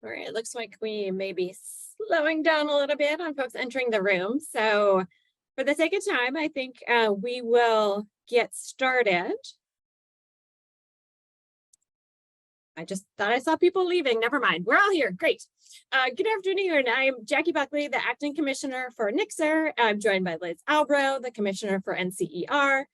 All right, it looks like we may be slowing down a little bit on folks entering the room. So for the sake of time, I think we will get started. I just thought I saw people leaving. Never mind. We're all here. Great. Good afternoon. I'm Jackie Buckley, the Acting Commissioner for NCSR. I'm joined by Liz Albro, the Commissioner for NCER.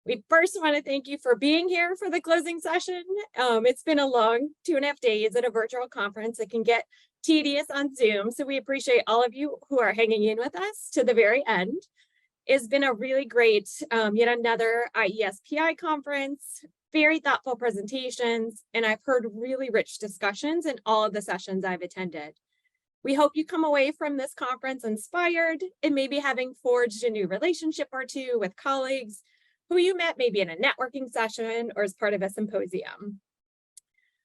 We first want to thank you for being here for the closing session. It's been a long 2.5 days at a virtual conference. It can get tedious on Zoom, so we appreciate all of you who are hanging in with us to the very end. It's been a really great, yet another IESPI conference, very thoughtful presentations, and I've heard really rich discussions in all of the sessions I've attended. We hope you come away from this conference inspired and maybe having forged a new relationship or two with colleagues who you met maybe in a networking session or as part of a symposium.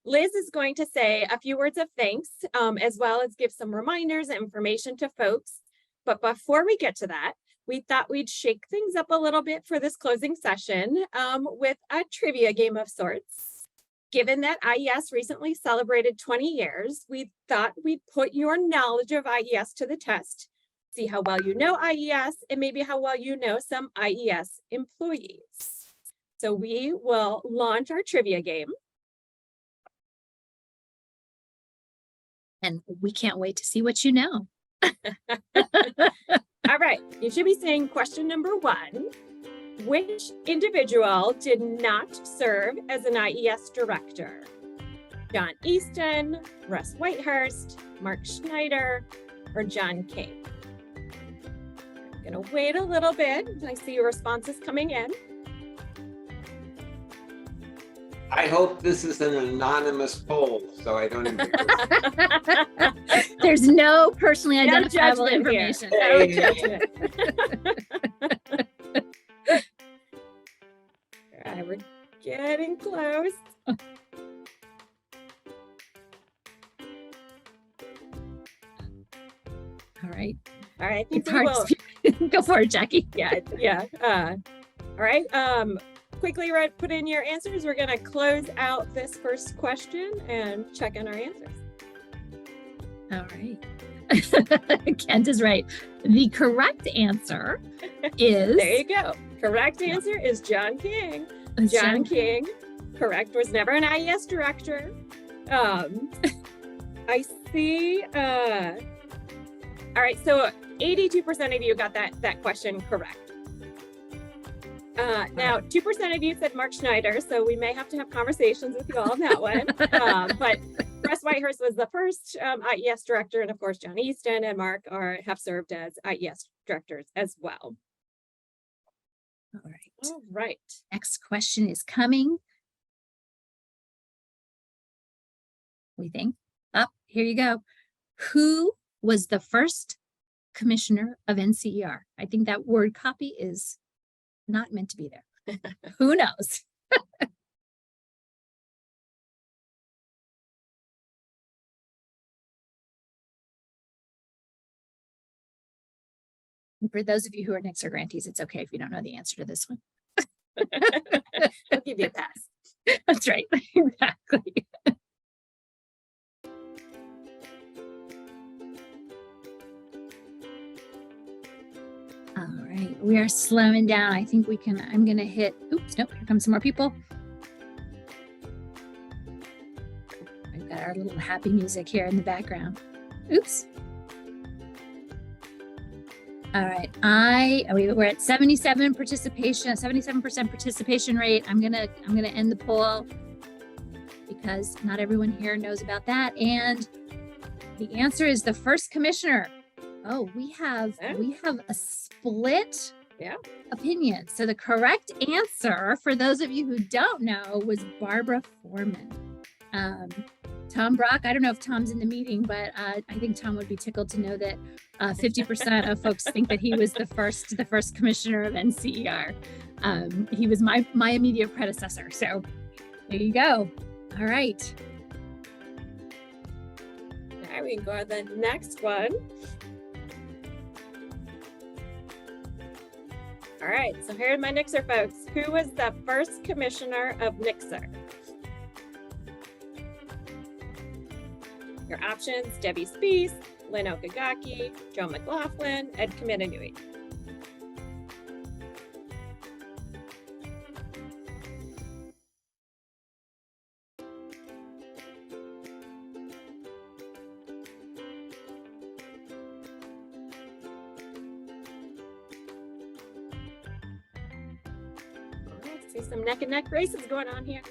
Liz is going to say a few words of thanks, as well as give some reminders and information to folks. But before we get to that, we thought we'd shake things up a little bit for this closing session with a trivia game of sorts. Given that IES recently celebrated 20 years, we thought we'd put your knowledge of IES to the test. See how well you know IES and maybe how well you know some IES employees. So we will launch our trivia game. And we can't wait to see what you know. All right, you should be saying question number 1. Which individual did not serve as an IES director? John Easton, Russ Whitehurst, Mark Schneider, or John King? I'm gonna wait a little bit. I see your responses coming in. I hope this is an anonymous poll, so I don't even. There's no personally No identifiable judgment here. information. No judgment. All right, we're getting close. All right. All right, I think It's we hard will. to go for it, Jackie. Yeah. All right. Quickly put in your answers. We're gonna close out this first question and check in our answers. All right. Kent is right. The correct answer is There you go. Correct answer is John King. John King, correct, was never an IES director. I see. All right, so 82% of you got that question correct. Now, 2% of you said Mark Schneider, so we may have to have conversations with you all on that one. But Russ Whitehurst was the first IES director, and of course, John Easton and Mark have served as IES directors as well. All right. All right. Next question is coming. We think. Here you go. Who was the first commissioner of NCER? I think that word copy is not meant to be there. Who knows? For those of you who are NCSR grantees, it's okay if you don't know the answer to this one. I'll give you a pass. That's right. Exactly. All right, we are slowing down. I think we can, I'm gonna hit, oops, nope, here comes some more people. We've got our little happy music here in the background. Oops. All right, we're at 77% participation rate. I'm gonna end the poll because not everyone here knows about that. And the answer is the first commissioner. Oh, we have a split opinion. So the correct answer, for those of you who don't know, was Barbara Foreman. Tom Brock, I don't know if Tom's in the meeting, but I think Tom would be tickled to know that 50% of folks think that he was the first commissioner of NCER. He was my immediate predecessor. So there you go. All right. Now we can go to the next one. All right, so here are my NCSR folks. Who was the first commissioner of NCSR? Your options: Debbie Spees, Lynn Okagaki, Joe McLaughlin, Ed Kaminanui. See some neck and neck races going on here.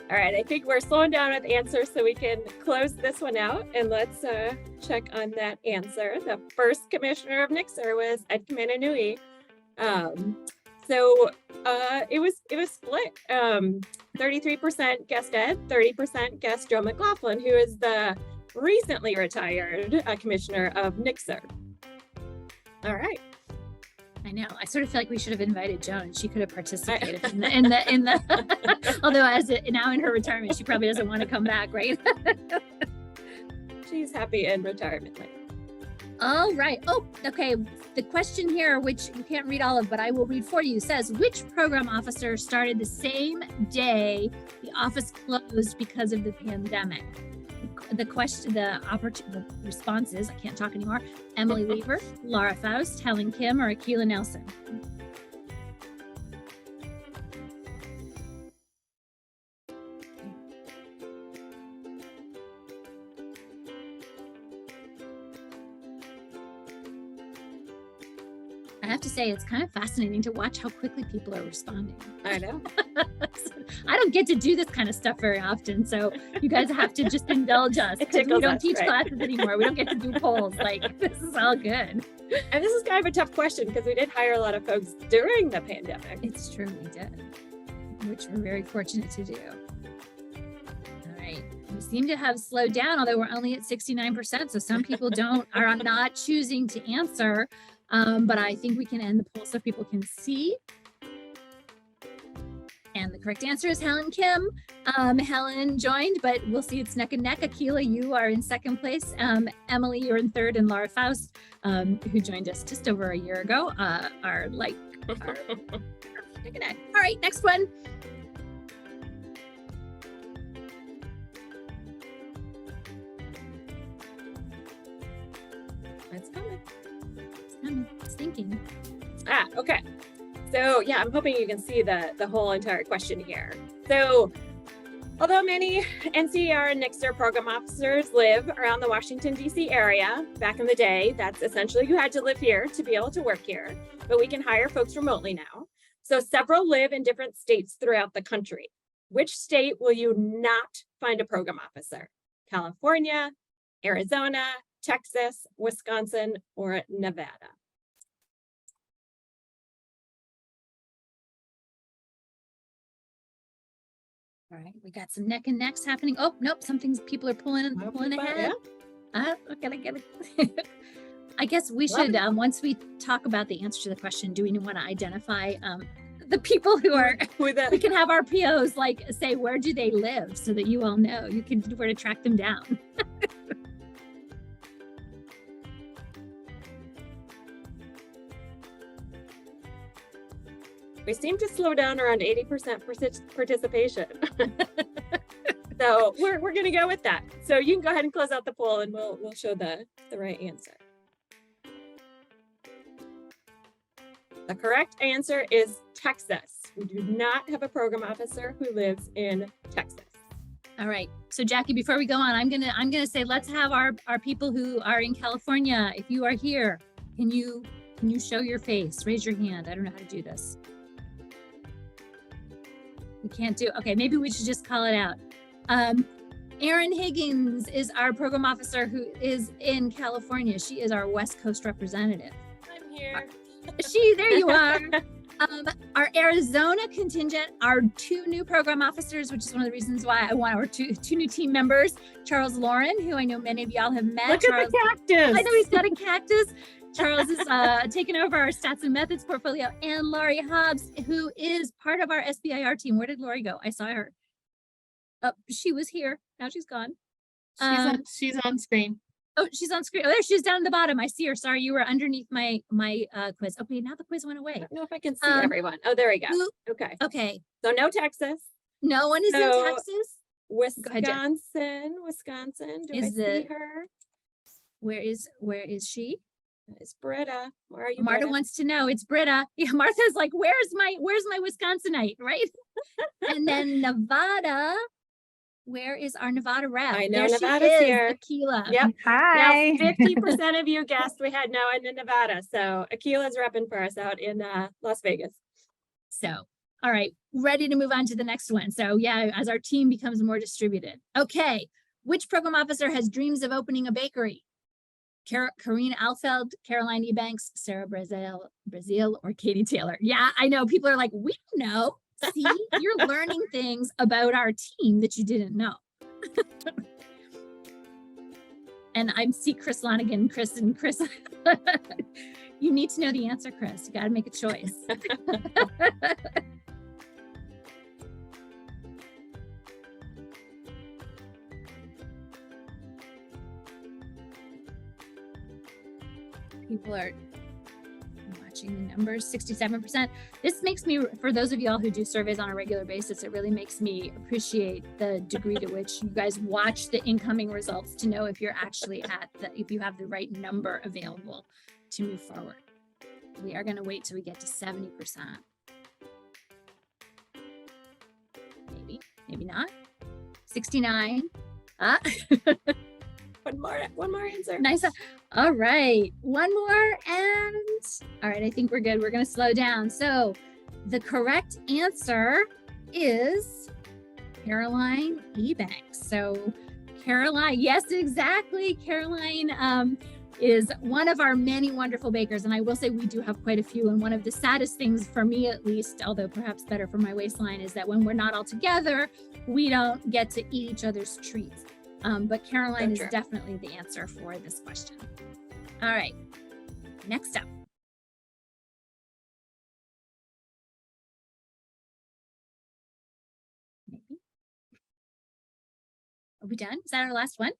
All right, I think we're slowing down with answers so we can close this one out, and let's check on that answer. The first commissioner of Nixer was Ed Kaminanui. So it was split. 33% guessed Ed, 30% guessed Joe McLaughlin, who is the recently retired commissioner of Nixer. All right. I know. I sort of feel like we should have invited Joan. She could have participated in the although now in her retirement, she probably doesn't want to come back, right? She's happy in retirement. All right. Oh, okay. The question here, which you can't read all of, but I will read for you, says, which program officer started the same day the office closed because of the pandemic? The response is, I can't talk anymore, Emily Weaver, Laura Faust, Helen Kim, or Akila Nelson. I have to say, it's kind of fascinating to watch how quickly people are responding. I know. I don't get to do this kind of stuff very often, so you guys have to just indulge us. We don't teach classes anymore. We don't get to do polls. Like, this is all good. And this is kind of a tough question because we did hire a lot of folks during the pandemic. It's true, we did, which we're very fortunate to do. All right, we seem to have slowed down, although we're only at 69%. So some people are not choosing to answer. But I think we can end the poll so people can see. And the correct answer is Helen Kim. Helen joined, but we'll see it's neck and neck. Akila, you are in second place. Emily, you're in third, and Laura Faust, who joined us just over a year ago, are neck and neck. All right, next one. It's coming. It's thinking. Okay. So yeah, I'm hoping you can see the whole entire question here. So although many NCER and Nixer program officers live around the Washington, D.C. area, back in the day, that's essentially you had to live here to be able to work here, but we can hire folks remotely now. So several live in different states throughout the country. Which state will you not find a program officer? California, Arizona, Texas, Wisconsin, or Nevada? All right, we got some neck and necks happening. Oh, nope, people are pulling ahead. I gotta get it. I guess we should, once we talk about the answer to the question, do we want to identify the people who are, we can have our POs like say, where do they live so that you all know, you can where to track them down. We seem to slow down around 80% participation. So we're going to go with that. So you can go ahead and close out the poll and we'll show the right answer. The correct answer is Texas. We do not have a program officer who lives in Texas. All right. So Jackie, before we go on, I'm gonna say let's have our people who are in California. If you are here, can you show your face? Raise your hand. I don't know how to do this. We can't do, okay, maybe we should just call it out. Erin Higgins is our program officer who is in California. She is our West Coast representative. I'm here. There you are. Our Arizona contingent are 2 new program officers, which is one of the reasons why I want our two new team members. Charles Lauren, who I know many of y'all have met. Look at the cactus. I know he's got a cactus. Charles is taking over our stats and methods portfolio, and Laurie Hobbs, who is part of our SBIR team. Where did Laurie go? I saw her. She was here. Now she's gone. She's on screen. Oh, she's on screen. Oh, there she is down at the bottom. I see her. Sorry, you were underneath my quiz. Okay, now the quiz went I away. don't know if I can see Um, everyone. Oh, there we go. who- Okay. Okay, So no Texas. no one is in So- Texas. ahead, Jen. Wisconsin. Do Is I see the- her? Where is she? It's Britta. Where are you? Marta Britta? wants to know. It's Britta. Yeah, Martha's like, where's my Wisconsinite, right? And then Nevada. Where is our Nevada rep? I know There she Nevada's is, here. Akila. Yep. Hi. Now 50% of you guessed we had Noah in Nevada. So Akila's repping for us out in Las Vegas. So, all right, ready to move on to the next one. So yeah, as our team becomes more distributed. Okay, which program officer has dreams of opening a bakery? Karina Alfeld, Caroline Ebanks, Sarah Brazil, or Katie Taylor? Yeah, I know. People are like, we don't know. See, you're learning things about our team that you didn't know. And I see Chris Lonigan, Chris. You need to know the answer, Chris. You got to make a choice. People are watching the numbers, 67%. This makes me, for those of y'all who do surveys on a regular basis, it really makes me appreciate the degree to which you guys watch the incoming results to know if you're actually if you have the right number available to move forward. We are going to wait till we get to 70%. Maybe not. 69. One more answer. Nice. All right. One more. And all right, I think we're good. We're going to slow down. So the correct answer is Caroline Ebanks. So Caroline, yes, exactly. Caroline is one of our many wonderful bakers. And I will say we do have quite a few. And one of the saddest things for me, at least, although perhaps better for my waistline, is that when we're not all together, we don't get to eat each other's treats. But Caroline is definitely the answer for this question. All right, next up. Maybe. Are we done? Is that our last one?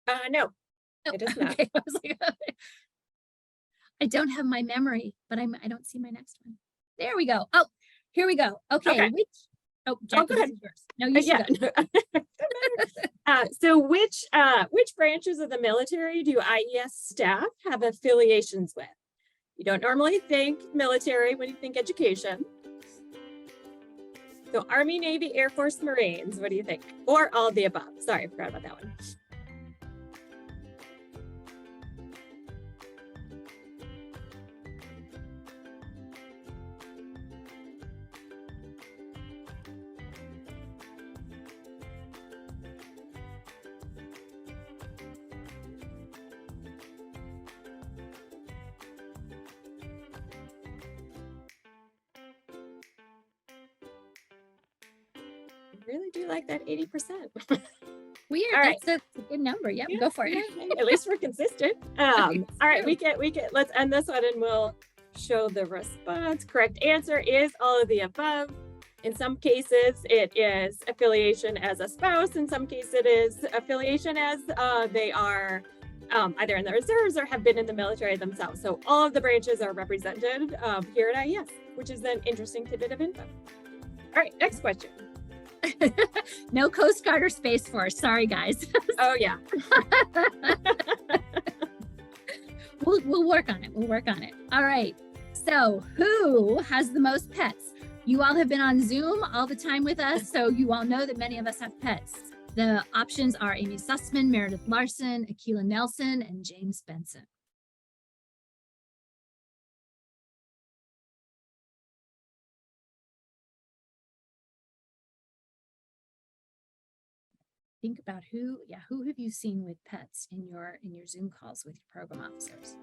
No. No. It is not. Okay. I was like, I don't have my memory, but I don't see my next one. There we go. Oh, here we go. Okay. Okay. Jackie, go ahead. this is yours. No, you should go. So which branches of the military do IES staff have affiliations with? You don't normally think military when you think education. So Army, Navy, Air Force, Marines, what do you think? Or all of the above? Sorry, I forgot about that one. Really do like that 80%. Weird. All right. That's a good number. Yep, Yeah, go for it. At least we're consistent. All right, we can let's end this one and we'll show the response. Correct answer is all of the above. In some cases, it is affiliation as a spouse. In some cases, it is affiliation as they are either in the reserves or have been in the military themselves. So all of the branches are represented here at IES, which is an interesting tidbit of info. All right, next question. No Coast Guard or Space Force. Sorry, guys. Oh yeah. We'll work on it. We'll work on it. All right. So who has the most pets? You all have been on Zoom all the time with us, so you all know that many of us have pets. The options are Amy Sussman, Meredith Larson, Akila Nelson, and James Benson. Think about who have you seen with pets in your Zoom calls with your program officers?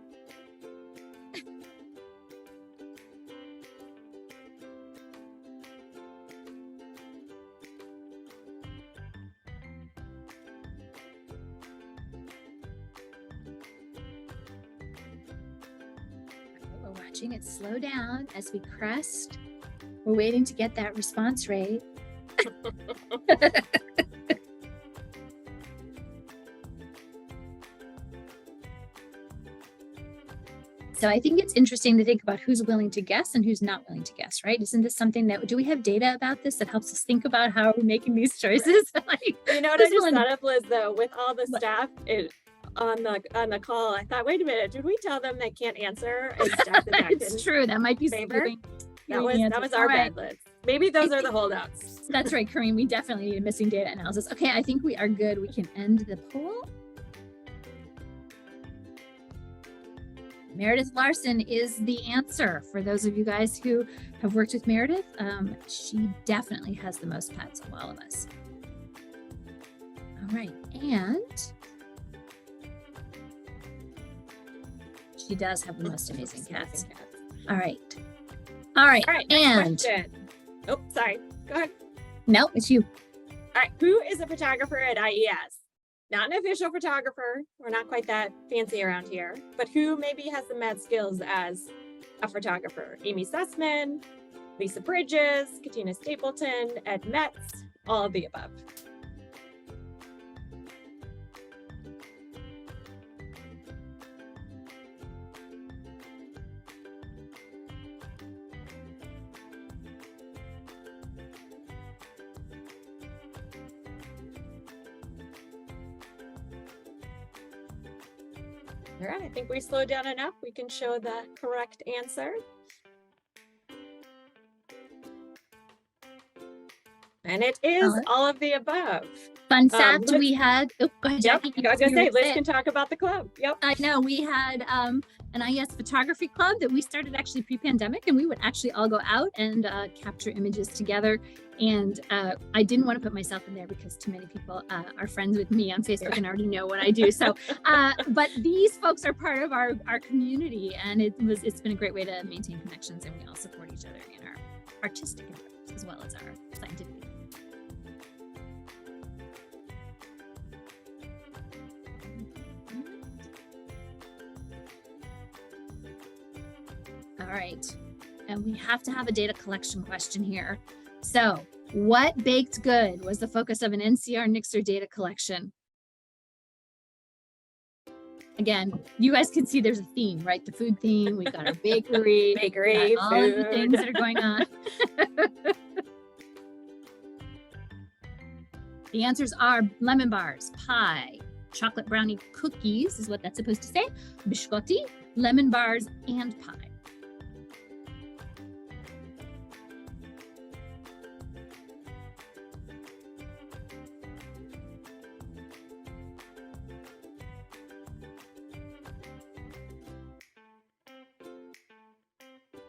We're watching it slow down as we crest. We're waiting to get that response rate. So I think it's interesting to think about who's willing to guess and who's not willing to guess, right? Isn't this something that, do we have data about this that helps us think about how we're making these choices? Like, You know what I who's just willing to- thought of, Liz, though, with all the What? staff on the call, I thought, wait a minute, did we tell them they can't answer? And staff that back It's in true. That might be favor? skewing That the was answers. our All right. bad, Liz. Maybe those are the holdouts. That's right, Kareem. We definitely need a missing data analysis. Okay, I think we are good. We can end the poll. Meredith Larson is the answer. For those of you guys who have worked with Meredith, she definitely has the most pets of all of us. All right, and she does have the most amazing cats. All right. All right, All right, next and question. Oh, sorry. Go ahead. no, it's you. All right, who is a photographer at IES? Not an official photographer. We're not quite that fancy around here, but who maybe has the mad skills as a photographer? Amy Sussman, Lisa Bridges, Katina Stapleton, Ed Metz, all of the above. All right, I think we slowed down enough. We can show the correct answer. And it is all of the above. Fun fact, Liz- we had, oh, go ahead, Yep, Jackie. I was gonna You say, were Liz saying- can talk about the club. Yep. I know we had an IES photography club that we started actually pre-pandemic, and we would actually all go out and capture images together. And I didn't want to put myself in there because too many people are friends with me on Facebook and already know what I do. So, but these folks are part of our community, and it's been a great way to maintain connections, and we all support each other in our artistic endeavors as well as our scientific. All right, and we have to have a data collection question here. So, what baked good was the focus of an NCR Nixer data collection? Again, you guys can see there's a theme, right? The food theme, we've got our bakery, Bakery, got all of the food. things that are going on. The answers are lemon bars, pie, chocolate brownie cookies is what that's supposed to say, biscotti, lemon bars, and pie.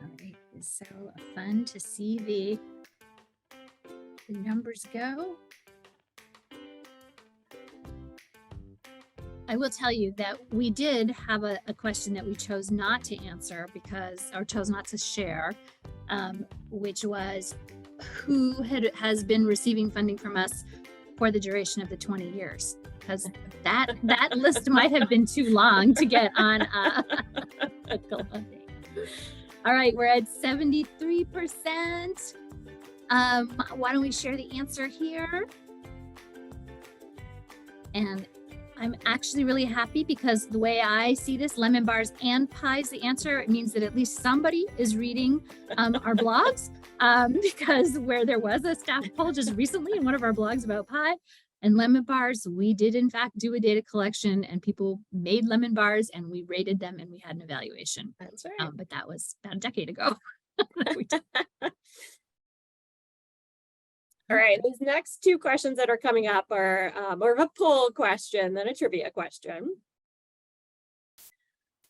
All right, it's so fun to see the numbers go. I will tell you that we did have a question that we chose not to answer or chose not to share, which was who has been receiving funding from us for the duration of the 20 years, because that list might have been too long to get on the collecting. All right, we're at 73%. Why don't we share the answer here? And I'm actually really happy because the way I see this, lemon bars and pies, the answer, it means that at least somebody is reading our blogs, because where there was a staff poll just recently in one of our blogs about pie and lemon bars, we did in fact do a data collection and people made lemon bars and we rated them and we had an evaluation. That's right. But that was about a decade ago. We did. All right, these next two questions that are coming up are more of a poll question than a trivia question.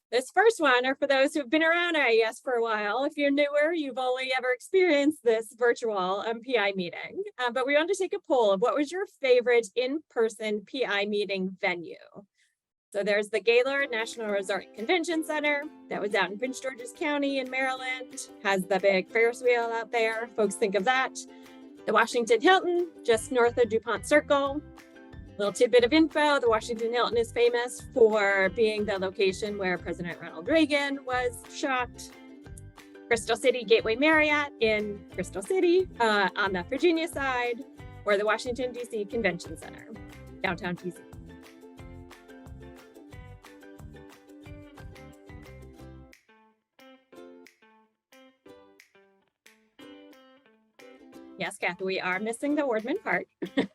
This first one are for those who've been around IES for a while. If you're newer, you've only ever experienced this virtual PI meeting. But we want to take a poll of what was your favorite in-person PI meeting venue. So there's the Gaylord National Resort Convention Center that was out in Prince George's County in Maryland, has the big Ferris wheel out there. Folks think of that. The Washington Hilton, just north of DuPont Circle. Little tidbit of info, the Washington Hilton is famous for being the location where President Ronald Reagan was shot. Crystal City Gateway Marriott in Crystal City on the Virginia side, or the Washington, D.C. Convention Center, downtown D.C. Yes, Kathy, we are missing the Wardman Park. And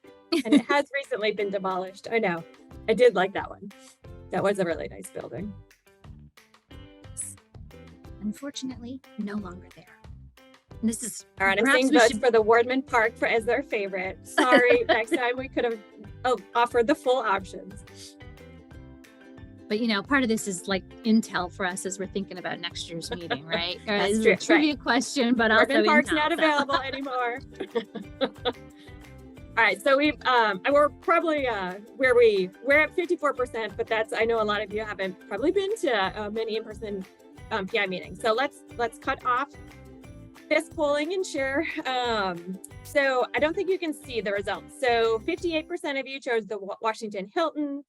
it has recently been demolished. I know. I did like that one. That was a really nice building. Unfortunately, no longer there. And this is All right, I'm perhaps seeing we votes should- for the Wardman Park for as their favorite. Sorry, next time we could have offered the full options. But you know, part of this is like intel for us as we're thinking about next year's meeting, right? Or That's this is true, a trivia question, but also Wardman Park's intel, not so. available anymore. All right, so we're probably we're at 54%, but that's, I know a lot of you haven't probably been to many in-person PI meetings. So let's cut off this polling and share. So I don't think you can see the results. So 58% of you chose the Washington Hilton.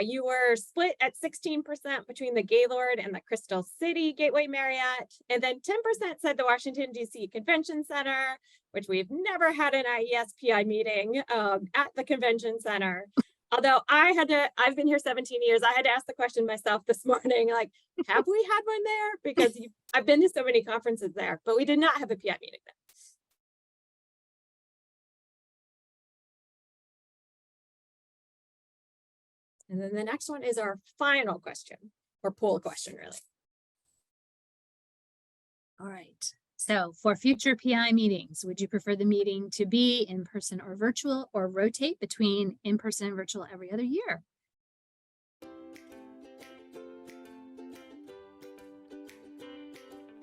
You were split at 16% between the Gaylord and the Crystal City Gateway Marriott. And then 10% said the Washington, D.C. Convention Center, which we've never had an IESPI meeting at the convention center. Although I've been here 17 years, I had to ask the question myself this morning, like, have we had one there? Because I've been to so many conferences there, but we did not have a PI meeting there. And then the next one is our final question, or poll question, really. All right. So for future PI meetings, would you prefer the meeting to be in person or virtual, or rotate between in person and virtual every other year?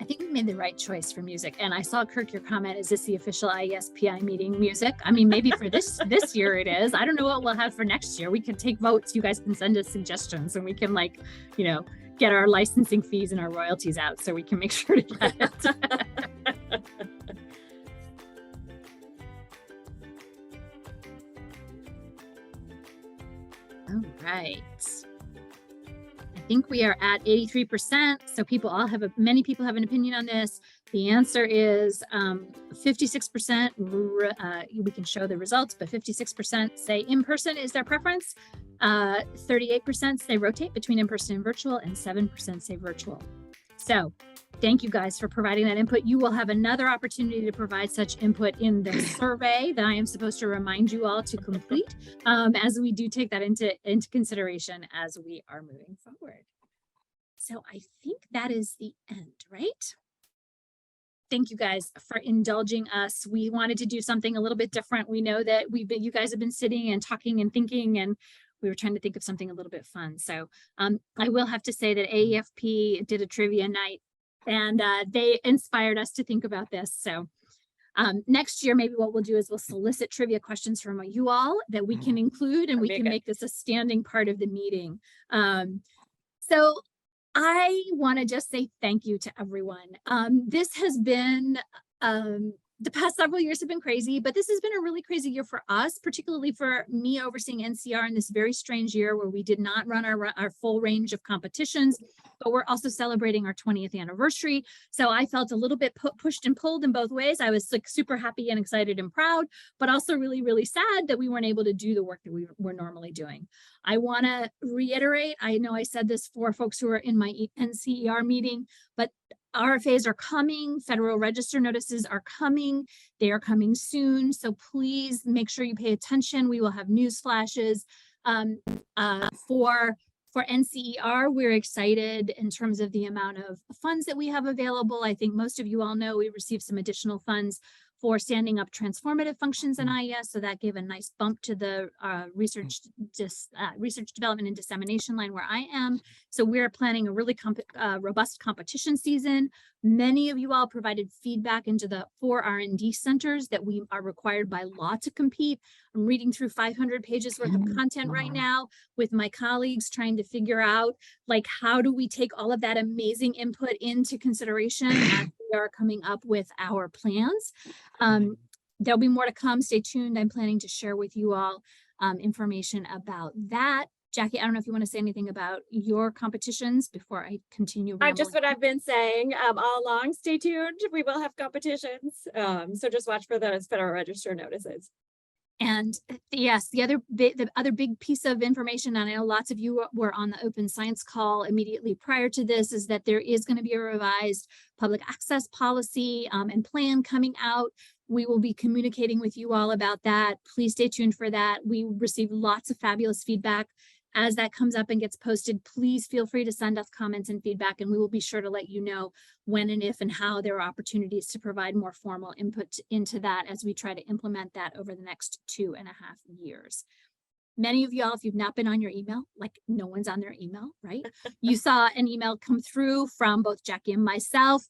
I think we made the right choice for music. And I saw, Kirk, your comment, is this the official IESPI meeting music? I mean, maybe for this year it is. I don't know what we'll have for next year. We can take votes. You guys can send us suggestions and we can, like, you know, get our licensing fees and our royalties out so we can make sure to get it. All right. I think we are at 83%. So many people have an opinion on this. The answer is 56%. We can show the results, but 56% say in person is their preference. 38% say rotate between in person and virtual, and 7% say virtual. So thank you guys for providing that input. You will have another opportunity to provide such input in the survey that I am supposed to remind you all to complete as we do take that into consideration as we are moving forward. So I think that is the end, right? Thank you guys for indulging us. We wanted to do something a little bit different. We know that you guys have been sitting and talking and thinking, and we were trying to think of something a little bit fun. So I will have to say that AEFP did a trivia night, and they inspired us to think about this. So next year, maybe what we'll do is we'll solicit trivia questions from you all that we can include, and we can make this a standing part of the meeting. So I want to just say thank you to everyone. This has been, the past several years have been crazy, but this has been a really crazy year for us, particularly for me overseeing NCR in this very strange year where we did not run our full range of competitions, but we're also celebrating our 20th anniversary. So I felt a little bit pushed and pulled in both ways. I was like super happy and excited and proud, but also really, really sad that we weren't able to do the work that we were normally doing. I want to reiterate, I know I said this for folks who are in my NCER meeting, but RFAs are coming, Federal Register notices are coming, they are coming soon. So please make sure you pay attention. We will have news flashes. For NCER, we're excited in terms of the amount of funds that we have available. I think most of you all know we received some additional funds for standing up transformative functions in IES. So that gave a nice bump to the research development and dissemination line where I am. So we're planning a really robust competition season. Many of you all provided feedback into the 4 R&D centers that we are required by law to compete. I'm reading through 500 pages worth of content right now with my colleagues, trying to figure out, like, how do we take all of that amazing input into consideration as we are coming up with our plans. There'll be more to come. Stay tuned. I'm planning to share with you all information about that. Jackie, I don't know if you want to say anything about your competitions before I continue rambling. Just what I've been saying all along. Stay tuned. We will have competitions. So just watch for those Federal Register notices. And yes, the other big piece of information, and I know lots of you were on the Open Science call immediately prior to this, is that there is going to be a revised public access policy and plan coming out. We will be communicating with you all about that. Please stay tuned for that. We received lots of fabulous feedback. As that comes up and gets posted, please feel free to send us comments and feedback, and we will be sure to let you know when and if and how there are opportunities to provide more formal input into that as we try to implement that over the next 2.5 years. Many of y'all, if you've not been on your email, like no one's on their email, right? You saw an email come through from both Jackie and myself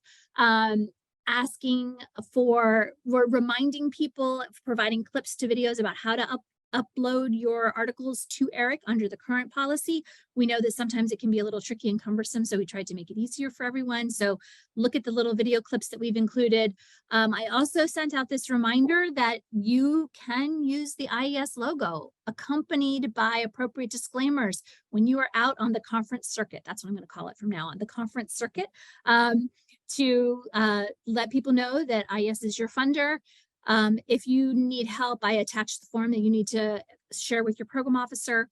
asking for, we're reminding people, providing clips to videos about how to upload your articles to ERIC under the current policy. We know that sometimes it can be a little tricky and cumbersome, so we tried to make it easier for everyone. So look at the little video clips that we've included. I also sent out this reminder that you can use the IES logo accompanied by appropriate disclaimers when you are out on the conference circuit. That's what I'm going to call it from now on, the conference circuit, to let people know that IES is your funder. If you need help, I attached the form that you need to share with your program officer.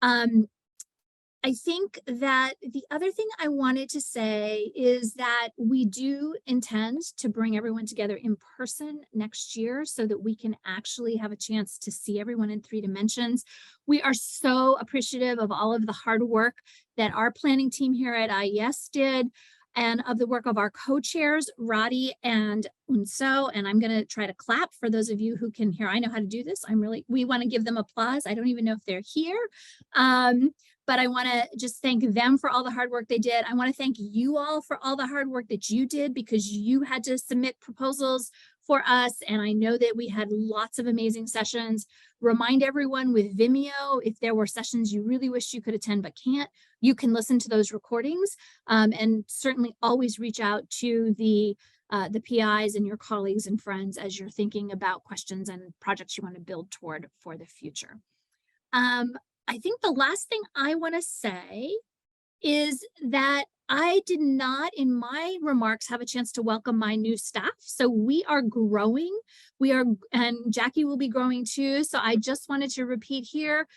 I think that the other thing I wanted to say is that we do intend to bring everyone together in person next year so that we can actually have a chance to see everyone in 3 dimensions. We are so appreciative of all of the hard work that our planning team here at IES did, and of the work of our co-chairs, Roddy and Unso. And I'm going to try to clap for those of you who can hear. I know how to do this. We want to give them applause. I don't even know if they're here. But I want to just thank them for all the hard work they did. I want to thank you all for all the hard work that you did, because you had to submit proposals for us. And I know that we had lots of amazing sessions. Remind everyone with Vimeo, if there were sessions you really wish you could attend but can't, you can listen to those recordings, and certainly always reach out to the PIs and your colleagues and friends as you're thinking about questions and projects you want to build toward for the future. I think the last thing I want to say is that I did not, in my remarks, have a chance to welcome my new staff. So we are growing. And Jackie will be growing too. So I just wanted to repeat here,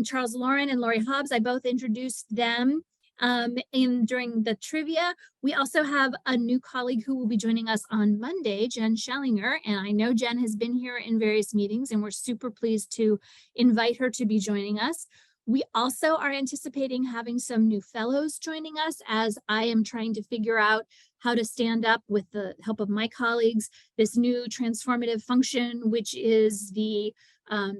Charles Lauren and Lori Hobbs, I both introduced them during the trivia. We also have a new colleague who will be joining us on Monday, Jen Schellinger. And I know Jen has been here in various meetings, and we're super pleased to invite her to be joining us. We also are anticipating having some new fellows joining us, as I am trying to figure out how to stand up, with the help of my colleagues, this new transformative function, which is the, I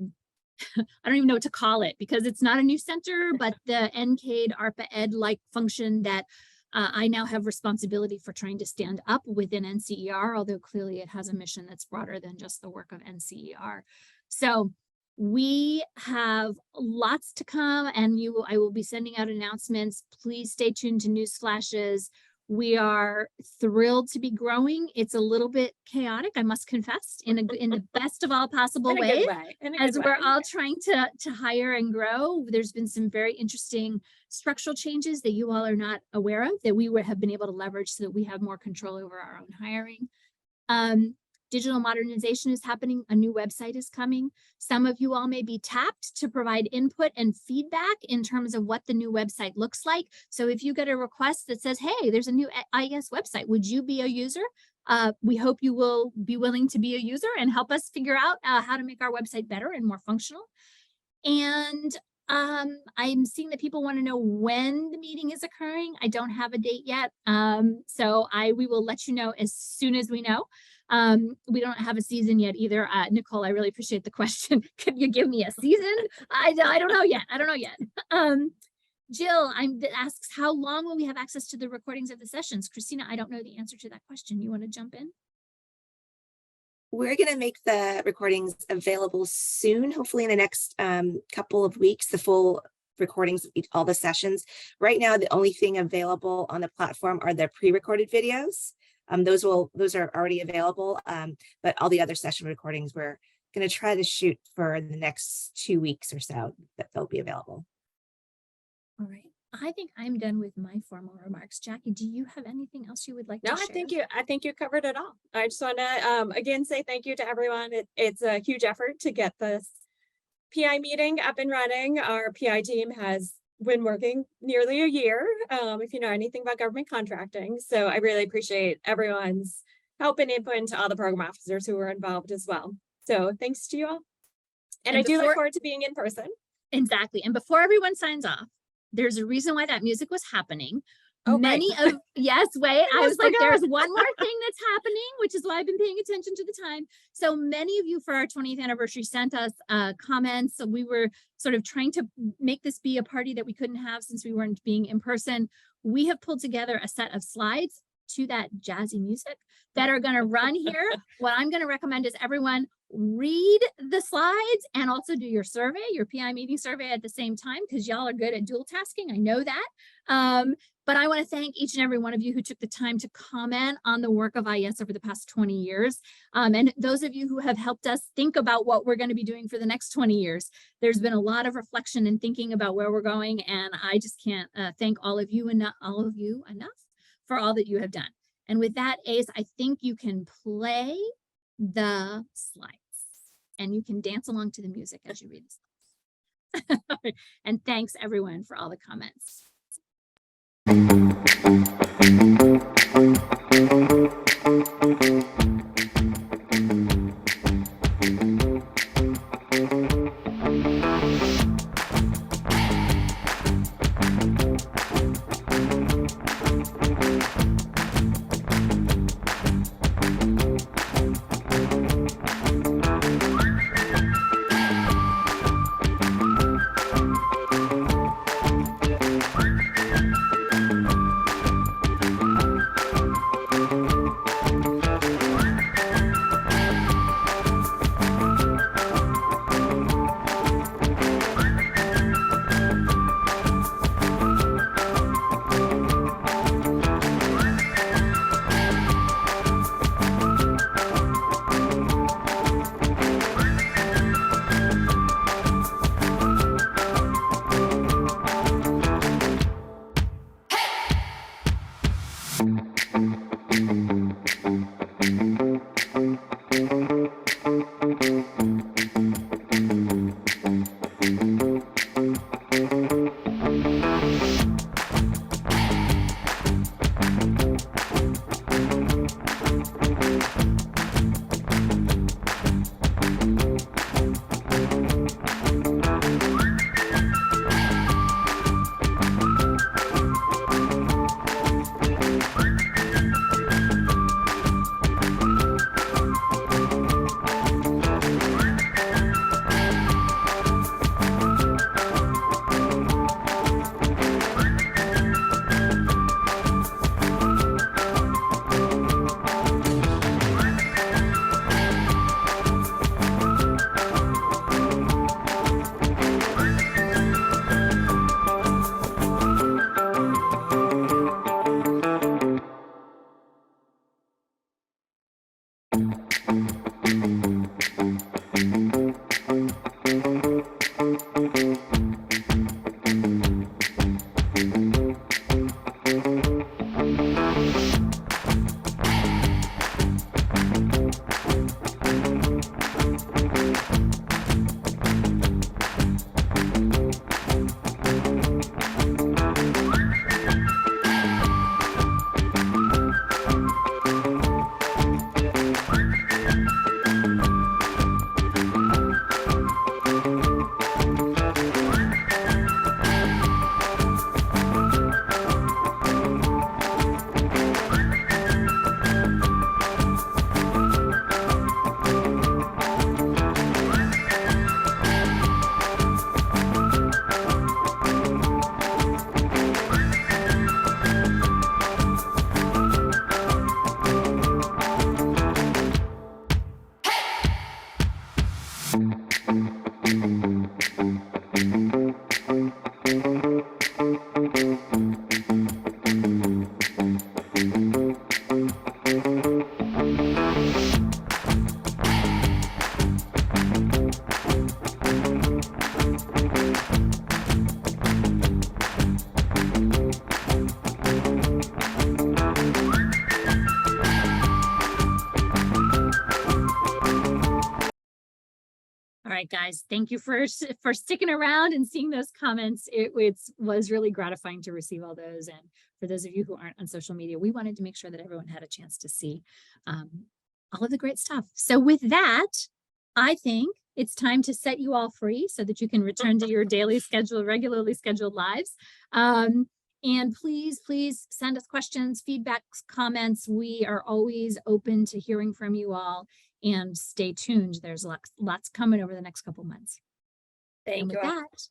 don't even know what to call it, because it's not a new center, but the NCAID ARPA Ed-like function that I now have responsibility for trying to stand up within NCER, although clearly it has a mission that's broader than just the work of NCER. So we have lots to come, and I will be sending out announcements. Please stay tuned to news flashes. We are thrilled to be growing. It's a little bit chaotic, I must confess, in the best of all possible ways, as we're all trying to hire and grow. There's been some very interesting structural changes that you all are not aware of that we have been able to leverage so that we have more control over our own hiring. Digital modernization is happening. A new website is coming. Some of you all may be tapped to provide input and feedback in terms of what the new website looks like. So if you get a request that says, hey, there's a new IES website, would you be a user? We hope you will be willing to be a user and help us figure out how to make our website better and more functional. And I'm seeing that people want to know when the meeting is occurring. I don't have a date yet. So we will let you know as soon as we know. We don't have a season yet either. Nicole, I really appreciate the question. Could you give me a season? I don't know yet. I don't know yet. Jill asks, how long will we have access to the recordings of the sessions? Christina, I don't know the answer to that question. You want to jump in? We're going to make the recordings available soon, hopefully in the next couple of weeks, the full recordings of all the sessions. Right now, the only thing available on the platform are the pre-recorded videos. Those are already available, but all the other session recordings we're going to try to shoot for the next 2 weeks or so that they'll be available. All right. I think I'm done with my formal remarks. Jackie, do you have anything else you would like No, to I share? think you covered it all. I just want to again say thank you to everyone. It's a huge effort to get this PI meeting up and running. Our PI team has been working nearly a year, if you know anything about government contracting. So I really appreciate everyone's help and input into all the program officers who were involved as well. So thanks to you all. And I do look forward to being in person. Exactly. And before everyone signs off, there's a reason why that music was happening. Oh, Many right. of, yes, wait, I was almost like, forgot. there's one more thing that's happening, which is why I've been paying attention to the time. So many of you for our 20th anniversary sent us comments. So we were sort of trying to make this be a party that we couldn't have since we weren't being in person. We have pulled together a set of slides to that jazzy music that are going to run here. What I'm going to recommend is everyone read the slides and also do your survey, your PI meeting survey at the same time, because y'all are good at dual tasking. I know that. But I want to thank each and every one of you who took the time to comment on the work of IES over the past 20 years. And those of you who have helped us think about what we're going to be doing for the next 20 years. There's been a lot of reflection and thinking about where we're going. And I just can't thank all of you enough for all that you have done. And with that, Ace, I think you can play the slides and you can dance along to the music as you read the slides. And thanks everyone for all the comments. right, guys. Thank you for sticking around and seeing those comments. It was really gratifying to receive all those. And for those of you who aren't on social media, we wanted to make sure that everyone had a chance to see all of the great stuff. So with that, I think it's time to set you all free so that you can return to your regularly scheduled lives. And please send us questions, feedbacks, comments. We are always open to hearing from you all, and stay tuned. There's lots coming over the next couple months. Thank And you with all. that,